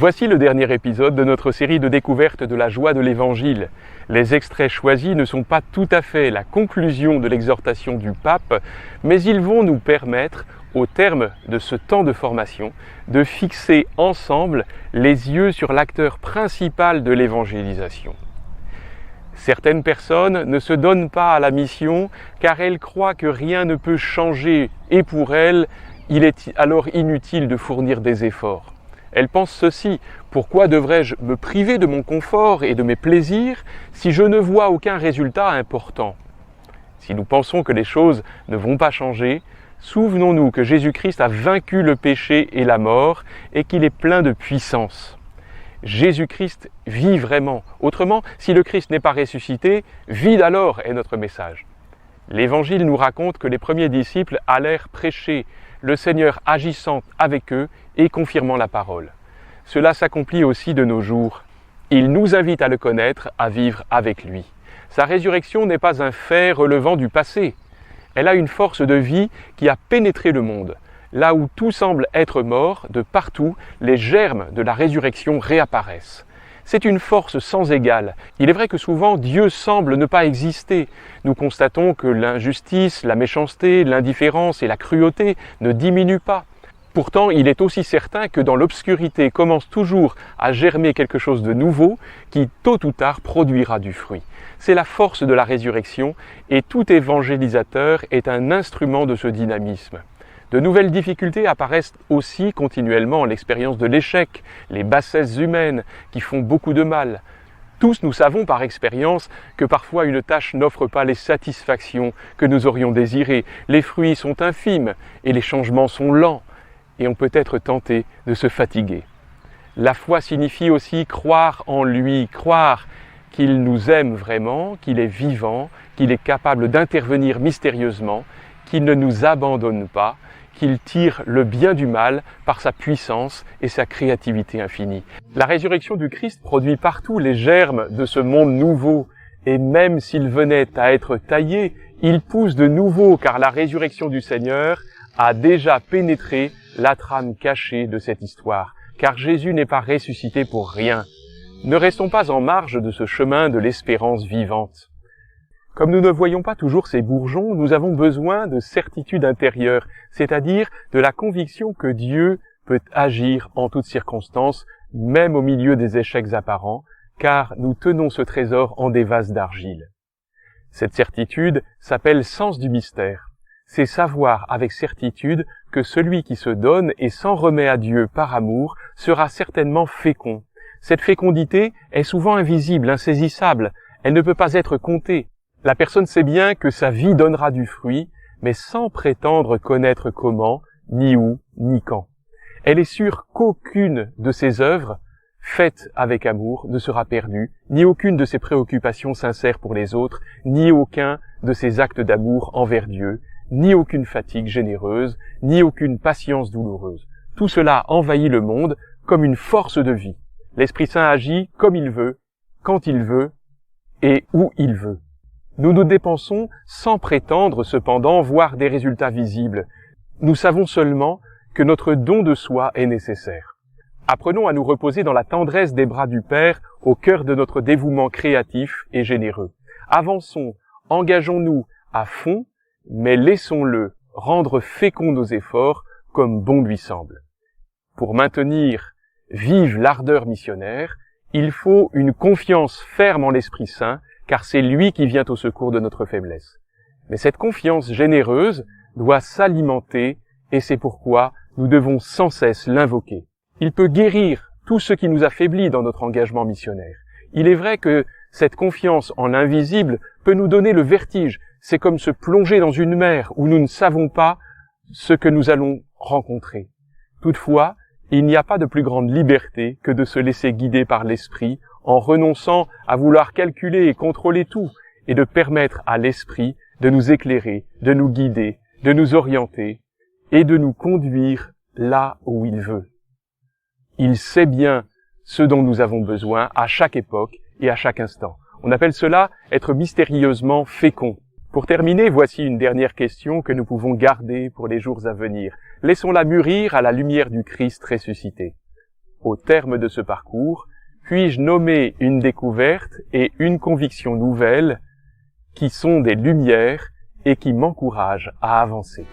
Voici le dernier épisode de notre série de découvertes de la joie de l'Évangile. Les extraits choisis ne sont pas tout à fait la conclusion de l'exhortation du pape, mais ils vont nous permettre, au terme de ce temps de formation, de fixer ensemble les yeux sur l'acteur principal de l'évangélisation. Certaines personnes ne se donnent pas à la mission car elles croient que rien ne peut changer et pour elles, il est alors inutile de fournir des efforts. Elles pensent ceci: pourquoi devrais-je me priver de mon confort et de mes plaisirs si je ne vois aucun résultat important? Si nous pensons que les choses ne vont pas changer, souvenons-nous que Jésus-Christ a vaincu le péché et la mort et qu'il est plein de puissance. Jésus-Christ vit vraiment. Autrement, si le Christ n'est pas ressuscité, vide alors est notre message. L'Évangile nous raconte que les premiers disciples allèrent prêcher, le Seigneur agissant avec eux et confirmant la parole. Cela s'accomplit aussi de nos jours. Il nous invite à le connaître, à vivre avec lui. Sa résurrection n'est pas un fait relevant du passé. Elle a une force de vie qui a pénétré le monde. Là où tout semble être mort, de partout, les germes de la résurrection réapparaissent. C'est une force sans égale. Il est vrai que souvent Dieu semble ne pas exister. Nous constatons que l'injustice, la méchanceté, l'indifférence et la cruauté ne diminuent pas. Pourtant, il est aussi certain que dans l'obscurité commence toujours à germer quelque chose de nouveau qui, tôt ou tard, produira du fruit. C'est la force de la résurrection et tout évangélisateur est un instrument de ce dynamisme. De nouvelles difficultés apparaissent aussi continuellement, l'expérience de l'échec, les bassesses humaines qui font beaucoup de mal. Tous nous savons par expérience que parfois une tâche n'offre pas les satisfactions que nous aurions désirées, les fruits sont infimes et les changements sont lents et on peut être tenté de se fatiguer. La foi signifie aussi croire en lui, croire qu'il nous aime vraiment, qu'il est vivant, qu'il est capable d'intervenir mystérieusement, qu'il ne nous abandonne pas, qu'il tire le bien du mal par sa puissance et sa créativité infinie. La résurrection du Christ produit partout les germes de ce monde nouveau, et même s'il venait à être taillé, il pousse de nouveau, car la résurrection du Seigneur a déjà pénétré la trame cachée de cette histoire, car Jésus n'est pas ressuscité pour rien. Ne restons pas en marge de ce chemin de l'espérance vivante. Comme nous ne voyons pas toujours ces bourgeons, nous avons besoin de certitude intérieure, c'est-à-dire de la conviction que Dieu peut agir en toutes circonstances, même au milieu des échecs apparents, car nous tenons ce trésor en des vases d'argile. Cette certitude s'appelle sens du mystère. C'est savoir avec certitude que celui qui se donne et s'en remet à Dieu par amour sera certainement fécond. Cette fécondité est souvent invisible, insaisissable, elle ne peut pas être comptée. La personne sait bien que sa vie donnera du fruit, mais sans prétendre connaître comment, ni où, ni quand. Elle est sûre qu'aucune de ses œuvres, faites avec amour, ne sera perdue, ni aucune de ses préoccupations sincères pour les autres, ni aucun de ses actes d'amour envers Dieu, ni aucune fatigue généreuse, ni aucune patience douloureuse. Tout cela envahit le monde comme une force de vie. L'Esprit Saint agit comme il veut, quand il veut et où il veut. Nous nous dépensons sans prétendre cependant voir des résultats visibles. Nous savons seulement que notre don de soi est nécessaire. Apprenons à nous reposer dans la tendresse des bras du Père au cœur de notre dévouement créatif et généreux. Avançons, engageons-nous à fond, mais laissons-le rendre féconds nos efforts comme bon lui semble. Pour maintenir vive l'ardeur missionnaire, il faut une confiance ferme en l'Esprit Saint, car c'est lui qui vient au secours de notre faiblesse. Mais cette confiance généreuse doit s'alimenter et c'est pourquoi nous devons sans cesse l'invoquer. Il peut guérir tout ce qui nous affaiblit dans notre engagement missionnaire. Il est vrai que cette confiance en l'invisible peut nous donner le vertige. C'est comme se plonger dans une mer où nous ne savons pas ce que nous allons rencontrer. Toutefois, il n'y a pas de plus grande liberté que de se laisser guider par l'Esprit en renonçant à vouloir calculer et contrôler tout et de permettre à l'Esprit de nous éclairer, de nous guider, de nous orienter et de nous conduire là où il veut. Il sait bien ce dont nous avons besoin à chaque époque et à chaque instant. On appelle cela être mystérieusement fécond. Pour terminer, voici une dernière question que nous pouvons garder pour les jours à venir. Laissons-la mûrir à la lumière du Christ ressuscité. au terme de ce parcours, puis-je nommer une découverte et une conviction nouvelle qui sont des lumières et qui m'encouragent à avancer.